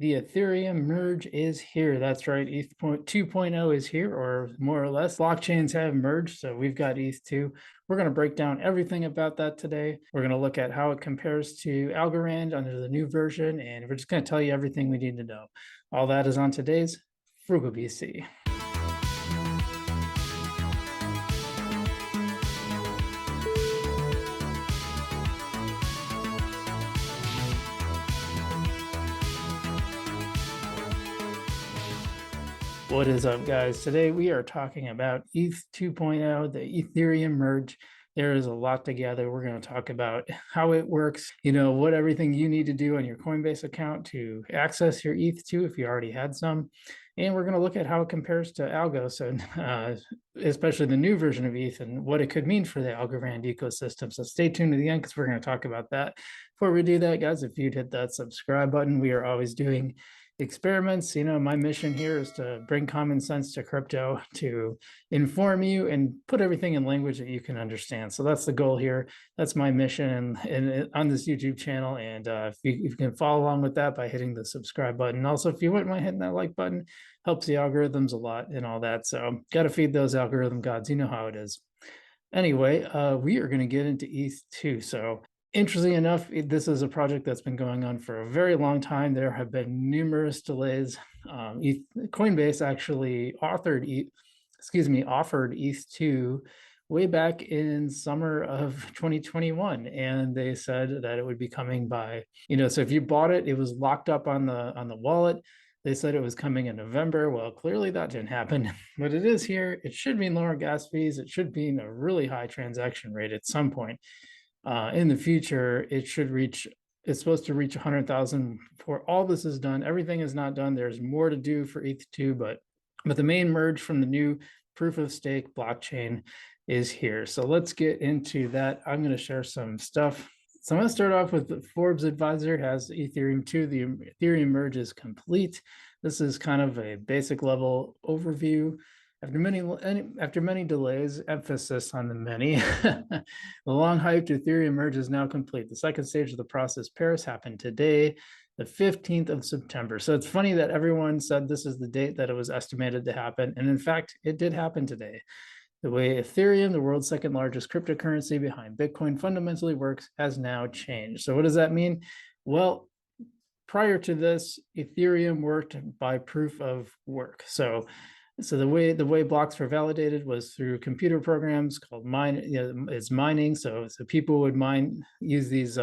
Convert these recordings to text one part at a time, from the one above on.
The Ethereum merge is here. That's right. ETH 2.0 is here, or more or less. Blockchains have merged, so we've got ETH 2. We're going to break down everything about that today. We're going to look at how it compares to Algorand under the new version, and we're just going to tell you everything we need to know. All that is on today's Frugal BC. What is up, guys? Today we are talking about ETH 2.0, the Ethereum merge. There is a lot to gather. We're going to talk about how it works, what everything you need to do on your Coinbase account to access your ETH2 if you already had some. And we're going to look at how it compares to Algo, so especially the new version of ETH and what it could mean for the Algorand ecosystem. So stay tuned to the end because we're going to talk about that. Before we do that, guys, if you'd hit that subscribe button, we are always doing experiments. My mission here is to bring common sense to crypto, to inform you and put everything in language that you can understand. So that's the goal here. That's my mission and on this YouTube channel. And if you can follow along with that by hitting the subscribe button. Also, if you wouldn't mind hitting that like button, helps the algorithms a lot and all that. So got to feed those algorithm gods. You know how it is. Anyway, we are going to get into ETH2. So interestingly enough, this is a project that's been going on for a very long time. There have been numerous delays. Coinbase actually offered ETH2 way back in summer of 2021, and they said that it would be coming by, so if you bought it, it was locked up on the wallet. They said it was coming in November. Well, clearly that didn't happen, but it is here. It should mean lower gas fees. It should mean a really high transaction rate at some point. In the future, it's supposed to reach 100,000 before all this is done. Everything is not done. There's more to do for ETH2, but the main merge from the new proof of stake blockchain is here. So let's get into that. I'm going to share some stuff. So I'm going to start off with the Forbes Advisor has Ethereum 2. The Ethereum merge is complete. This is kind of a basic level overview. After many delays, emphasis on the many, the long-hyped Ethereum merge is now complete. The second stage of the process, Paris, happened today, the 15th of September. So it's funny that everyone said this is the date that it was estimated to happen. And in fact, it did happen today. The way Ethereum, the world's second largest cryptocurrency behind Bitcoin, fundamentally works has now changed. So what does that mean? Well, prior to this, Ethereum worked by proof of work. So the way blocks were validated was through computer programs called it's mining. So people would use these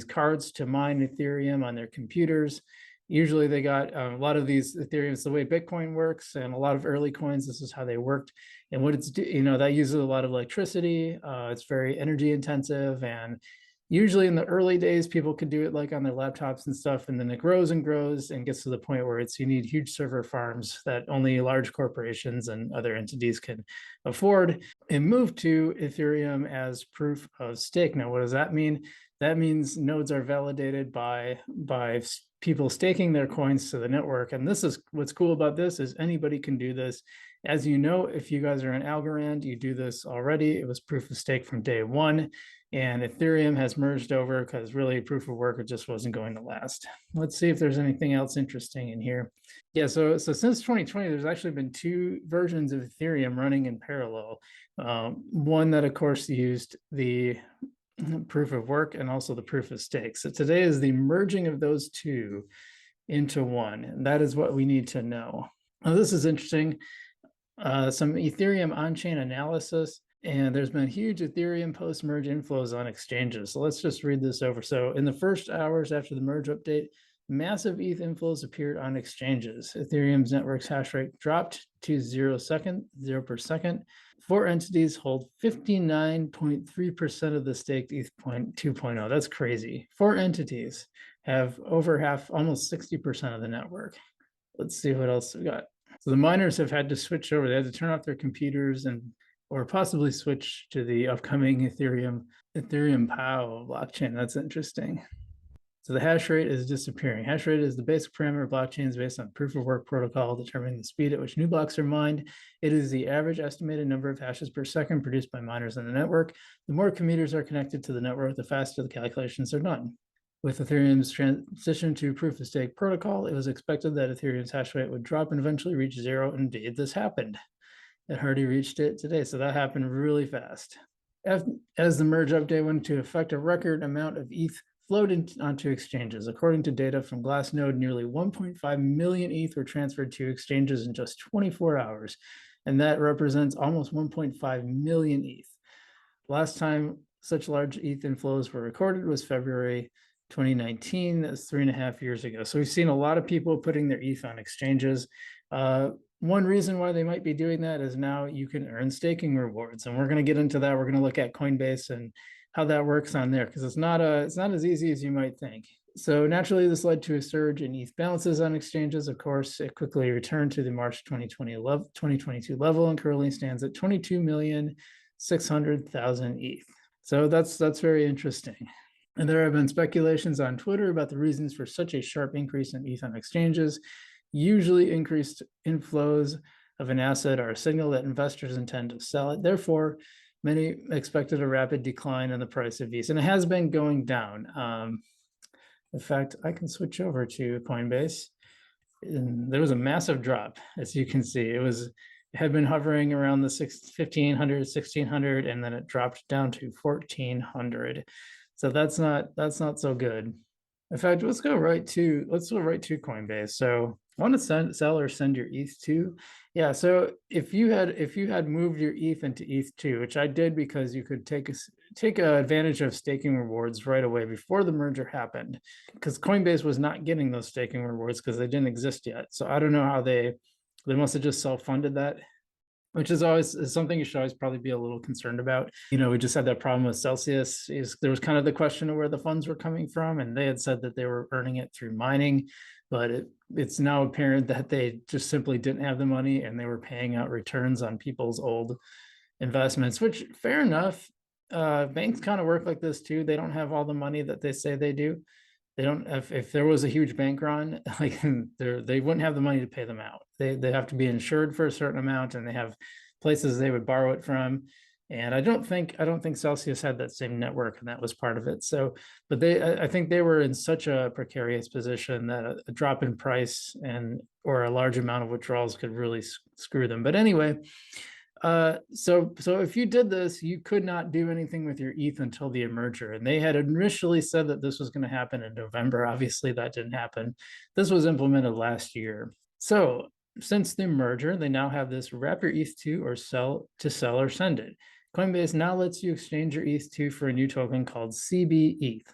cards to mine Ethereum on their computers. Usually they got a lot of these Ethereums the way Bitcoin works, and a lot of early coins, this is how they worked. And what that uses a lot of electricity. It's very energy intensive, and usually in the early days, people could do it like on their laptops and stuff, and then it grows and grows and gets to the point where you need huge server farms that only large corporations and other entities can afford, and move to Ethereum as proof of stake. Now, what does that mean? That means nodes are validated by people staking their coins to the network. And this is what's cool about this is anybody can do this. As you know, if you guys are in Algorand, you do this already. It was proof of stake from day one. And Ethereum has merged over because really proof of work, it just wasn't going to last. Let's see if there's anything else interesting in here. Yeah, so since 2020, there's actually been two versions of Ethereum running in parallel. One that, of course, used the proof of work and also the proof of stake. So today is the merging of those two into one. And that is what we need to know. Now, this is interesting. Some Ethereum on-chain analysis. And there's been huge Ethereum post-merge inflows on exchanges. So let's just read this over. So in the first hours after the merge update, massive ETH inflows appeared on exchanges. Ethereum's network's hash rate dropped to 0 per second. 4 entities hold 59.3% of the staked ETH 2.0. That's crazy. 4 entities have over half, almost 60% of the network. Let's see what else we got. So the miners have had to switch over. They had to turn off their computers or possibly switch to the upcoming Ethereum POW blockchain. That's interesting. So the hash rate is disappearing. Hash rate is the basic parameter of blockchains based on proof of work protocol determining the speed at which new blocks are mined. It is the average estimated number of hashes per second produced by miners on the network. The more commuters are connected to the network, the faster the calculations are done. With Ethereum's transition to proof of stake protocol, it was expected that Ethereum's hash rate would drop and eventually reach zero. Indeed, this happened. It already reached it today, so that happened really fast. As the merge update went into effect, a record amount of ETH flowed onto exchanges. According to data from Glassnode, nearly 1.5 million ETH were transferred to exchanges in just 24 hours, and that represents almost 1.5 million ETH. Last time such large ETH inflows were recorded was February 2019. That's 3.5 years ago. So we've seen a lot of people putting their ETH on exchanges. One reason why they might be doing that is now you can earn staking rewards, and we're going to get into that. We're going to look at Coinbase and how that works on there, because it's not as easy as you might think. So naturally, this led to a surge in ETH balances on exchanges. Of course, it quickly returned to the March 2022 level and currently stands at 22,600,000 ETH. So that's very interesting. And there have been speculations on Twitter about the reasons for such a sharp increase in ETH on exchanges. Usually increased inflows of an asset are a signal that investors intend to sell it. Therefore, many expected a rapid decline in the price of ETH, and it has been going down. In fact, I can switch over to Coinbase. And there was a massive drop, as you can see. It had been hovering around the 1,500, 1,600, and then it dropped down to 1,400. So that's not so good. In fact, let's go right to Coinbase. So want to sell or send your ETH to? Yeah. So if you had moved your ETH into ETH2, which I did because you could take advantage of staking rewards right away before the merger happened, because Coinbase was not getting those staking rewards because they didn't exist yet. So I don't know how they must have just self-funded that, which is something you should always probably be a little concerned about. We just had that problem with Celsius. There was kind of the question of where the funds were coming from, and they had said that they were earning it through mining, but it's now apparent that they just simply didn't have the money and they were paying out returns on people's old investments, which fair enough. Banks kind of work like this too. They don't have all the money that they say they do. They don't. If there was a huge bank run, like they wouldn't have the money to pay them out. They have to be insured for a certain amount, and they have places they would borrow it from. And I don't think Celsius had that same network, and that was part of it. So, but I think they were in such a precarious position that a drop in price or a large amount of withdrawals could really screw them. But anyway, so if you did this, you could not do anything with your ETH until the merger. And they had initially said that this was going to happen in November. Obviously, that didn't happen. This was implemented last year. So since the merger, they now have this wrap your ETH to or sell or send it. Coinbase now lets you exchange your ETH2 for a new token called CB ETH.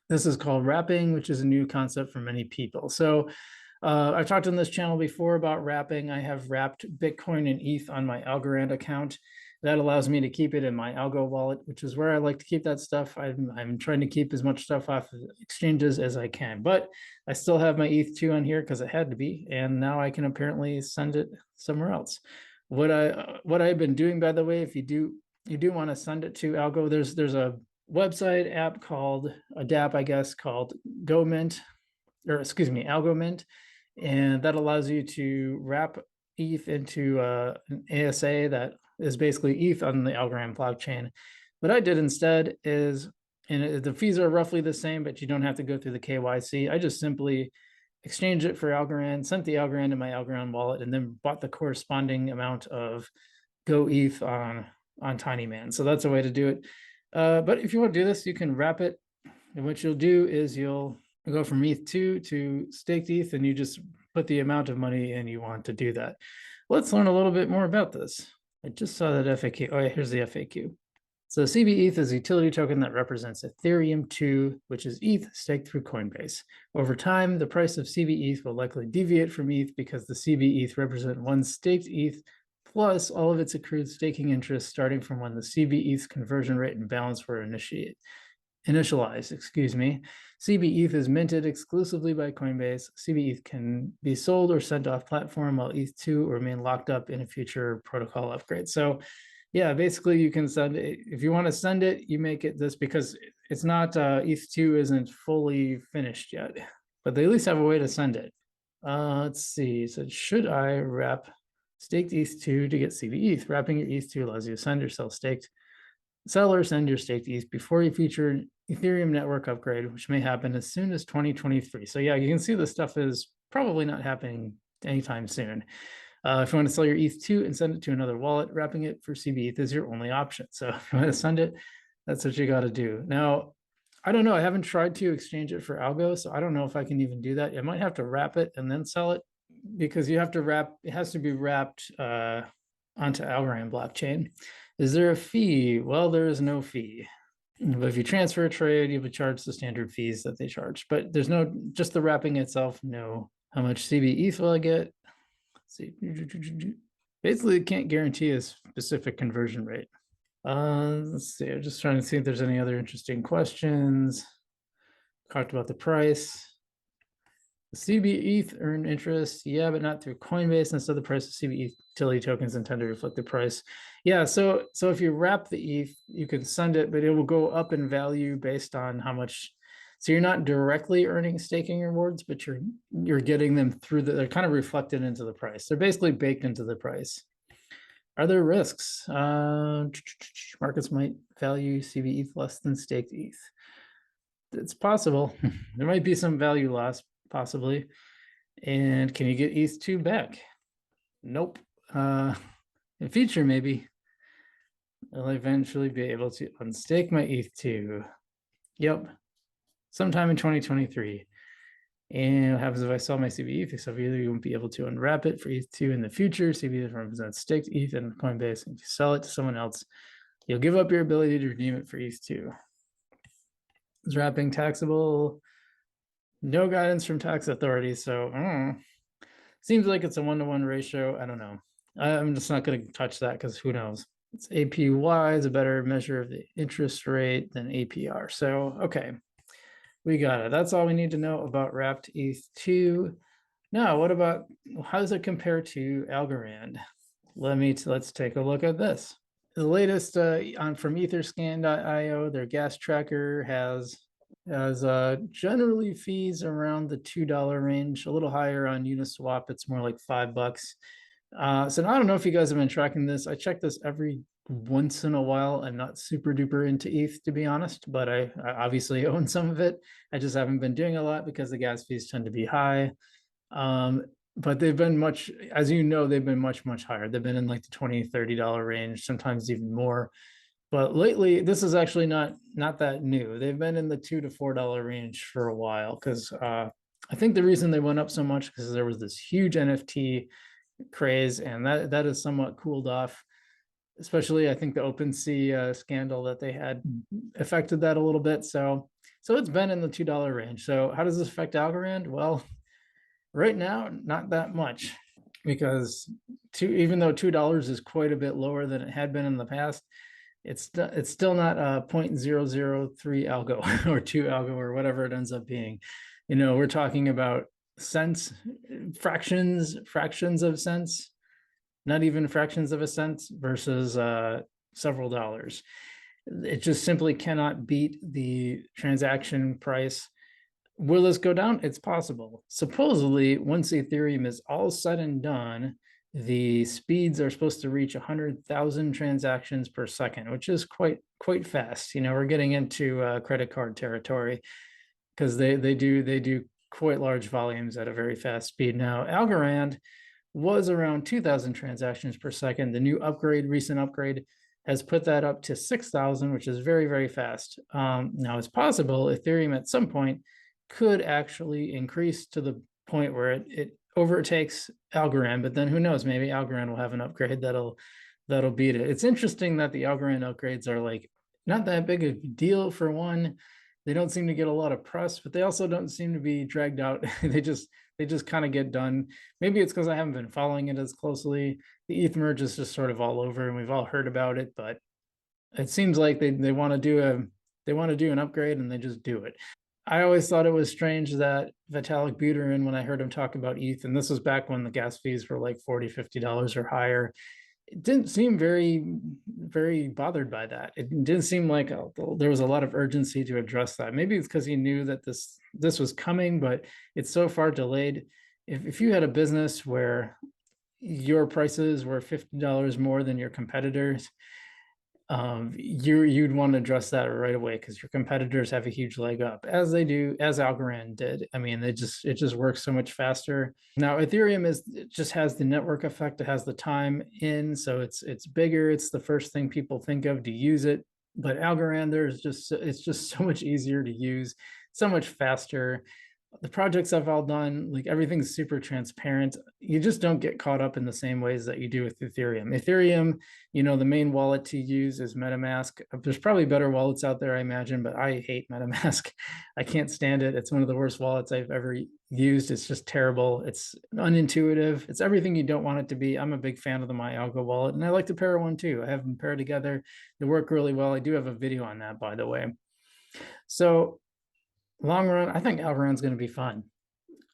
This is called wrapping, which is a new concept for many people. So I've talked on this channel before about wrapping. I have wrapped Bitcoin and ETH on my Algorand account. That allows me to keep it in my Algo wallet, which is where I like to keep that stuff. I'm trying to keep as much stuff off of exchanges as I can, but I still have my ETH2 on here because it had to be, and now I can apparently send it somewhere else. What I've been doing, by the way, if you do want to send it to Algo, there's a website app called a dApp, I guess, called Algomint, and that allows you to wrap ETH into an ASA that is basically ETH on the Algorand blockchain. What I did instead is, and the fees are roughly the same, but you don't have to go through the KYC. I just simply exchanged it for Algorand, sent the Algorand to my Algorand wallet, and then bought the corresponding amount of Go ETH on TinyMan. So that's a way to do it. But if you want to do this, you can wrap it. And what you'll do is you'll go from ETH2 to staked ETH, and you just put the amount of money in you want to do that. Let's learn a little bit more about this. I just saw that FAQ. Oh yeah, here's the FAQ. So CB ETH is a utility token that represents Ethereum 2, which is ETH staked through Coinbase. Over time, the price of CB ETH will likely deviate from ETH because the CB ETH represent one staked ETH plus all of its accrued staking interest starting from when the CB ETH conversion rate and balance were initialized. CB ETH is minted exclusively by Coinbase. CB ETH can be sold or sent off platform, while ETH2 will remain locked up in a future protocol upgrade. So yeah, basically you can send it. If you want to send it, you make it this, because it's not, ETH2 isn't fully finished yet, but they at least have a way to send it. Let's see, so should I wrap staked ETH2 to get CB ETH? Wrapping your ETH2 allows you to send or sell or send your staked ETH before you feature Ethereum network upgrade, which may happen as soon as 2023. So yeah, you can see this stuff is probably not happening anytime soon. If you want to sell your ETH2 and send it to another wallet, wrapping it for CB ETH is your only option. So if you want to send it, that's what you got to do. Now, I don't know. I haven't tried to exchange it for Algo, so I don't know if I can even do that. I might have to wrap it and then sell it because you have to wrap, it has to be wrapped onto Algorand blockchain. Is there a fee? Well, there is no fee. But if you transfer a trade, you would charge the standard fees that they charge. But there's no, just the wrapping itself, no. How much CB ETH will I get? Let's see. Basically, it can't guarantee a specific conversion rate. Let's see. I'm just trying to see if there's any other interesting questions. Talked about the price. The CB ETH earn interest, yeah, but not through Coinbase. Instead, the price of CB ETH utility tokens intend to reflect the price. Yeah, so if you wrap the ETH, you can send it, but it will go up in value based on how much. So you're not directly earning staking rewards, but you're getting them through they're kind of reflected into the price. They're basically baked into the price. Are there risks? Markets might value CB ETH less than staked ETH. It's possible. There might be some value loss, possibly. And can you get ETH2 back? Nope. In future, maybe. I'll eventually be able to unstake my ETH2. Yep. Sometime in 2023. And what happens if I sell my CB ETH? So either you won't be able to unwrap it for ETH2 in the future. CB ETH represents staked ETH in Coinbase. And if you sell it to someone else, you'll give up your ability to redeem it for ETH2. Is wrapping taxable? No guidance from tax authorities. So seems like it's a 1-to-1 ratio. I don't know. I'm just not going to touch that because who knows? It's APY is a better measure of the interest rate than APR. So, okay, we got it. That's all we need to know about wrapped ETH2. Now, what about, how does it compare to Algorand? Let's take a look at this. The latest from etherscan.io, their gas tracker has generally fees around the $2 range, a little higher on Uniswap. It's more like $5. So I don't know if you guys have been tracking this. I check this every once in a while. I'm not super duper into ETH, to be honest, but I obviously own some of it. I just haven't been doing a lot because the gas fees tend to be high. But they've been much, as you know, they've been much, much higher. They've been in like the $20, $30 range, sometimes even more. But lately, this is actually not that new. They've been in the $2 to $4 range for a while because I think the reason they went up so much because there was this huge NFT craze, and that is somewhat cooled off. Especially, I think the OpenSea scandal that they had affected that a little bit. So it's been in the $2 range. So how does this affect Algorand? Well, right now, not that much, because even though $2 is quite a bit lower than it had been in the past, it's still not a 0.003 algo or 2 algo or whatever it ends up being. We're talking about cents, fractions of cents, not even fractions of a cent versus several dollars. It just simply cannot beat the transaction price. Will this go down? It's possible. Supposedly, once Ethereum is all said and done, the speeds are supposed to reach 100,000 transactions per second, which is quite fast. We're getting into credit card territory because they do quite large volumes at a very fast speed. Now, Algorand was around 2,000 transactions per second. The new recent upgrade, has put that up to 6,000, which is very, very fast. Now, it's possible Ethereum at some point could actually increase to the point where it overtakes Algorand, but then who knows? Maybe Algorand will have an upgrade that'll beat it. It's interesting that the Algorand upgrades are like not that big a deal. For one, they don't seem to get a lot of press, but they also don't seem to be dragged out. they just kind of get done. Maybe it's because I haven't been following it as closely. The ETH merge is just sort of all over, and we've all heard about it, but it seems like they want to do an upgrade, and they just do it. I always thought it was strange that Vitalik Buterin, when I heard him talk about ETH, and this was back when the gas fees were like $40, $50 or higher, it didn't seem very, very bothered by that. It didn't seem like there was a lot of urgency to address that. Maybe it's because he knew that this was coming, but it's so far delayed. If you had a business where your prices were $50 more than your competitors, you'd want to address that right away because your competitors have a huge leg up, as they do, as Algorand did. I mean, it just works so much faster. Now, Ethereum it just has the network effect. It has the time in, so it's bigger. It's the first thing people think of to use it. But Algorand, it's just so much easier to use, so much faster. The projects I've all done, like everything's super transparent. You just don't get caught up in the same ways that you do with Ethereum. Ethereum, the main wallet to use is MetaMask. There's probably better wallets out there, I imagine, but I hate MetaMask. I can't stand it. It's one of the worst wallets I've ever used. It's just terrible. It's unintuitive. It's everything you don't want it to be. I'm a big fan of the MyAlgo wallet, and I like to pair one too. I have them paired together. They work really well. I do have a video on that, by the way. So long run, I think Algorand's going to be fun.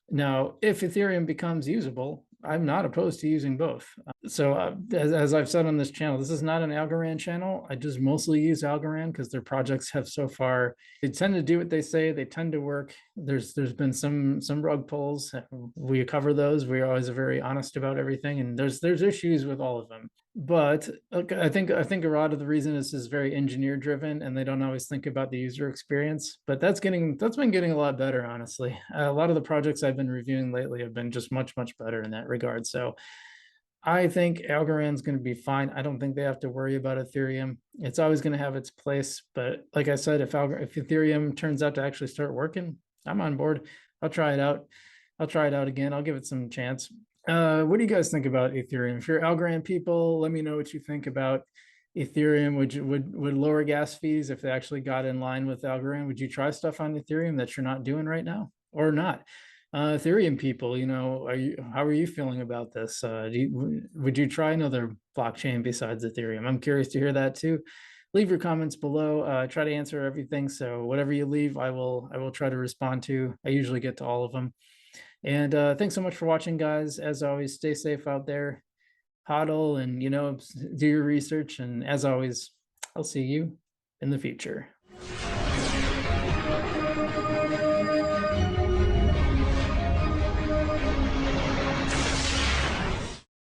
Now, if Ethereum becomes usable, I'm not opposed to using both. So as I've said on this channel, this is not an Algorand channel. I just mostly use Algorand because their projects have so far, they tend to do what they say, they tend to work. There's been some rug pulls. We cover those. We're always very honest about everything, and there's issues with all of them. But I think a lot of the reason is very engineer driven, and they don't always think about the user experience. But that's been getting a lot better, honestly. A lot of the projects I've been reviewing lately have been just much better in that regard. So I think Algorand's going to be fine. I don't think they have to worry about Ethereum. It's always going to have its place. But like I said, if Ethereum turns out to actually start working, I'm on board. I'll try it out. I'll try it out again. I'll give it some chance. What do you guys think about Ethereum? If you're Algorand people, let me know what you think about Ethereum. Would lower gas fees if they actually got in line with Algorand? Would you try stuff on Ethereum that you're not doing right now, or not? Ethereum people, how are you feeling about this? Would you try another blockchain besides Ethereum? I'm curious to hear that too. Leave your comments below. Try to answer everything. So whatever you leave, I will try to respond to. I usually get to all of them. And thanks so much for watching, guys. As always, stay safe out there, hodl, and do your research. And as always, I'll see you in the future.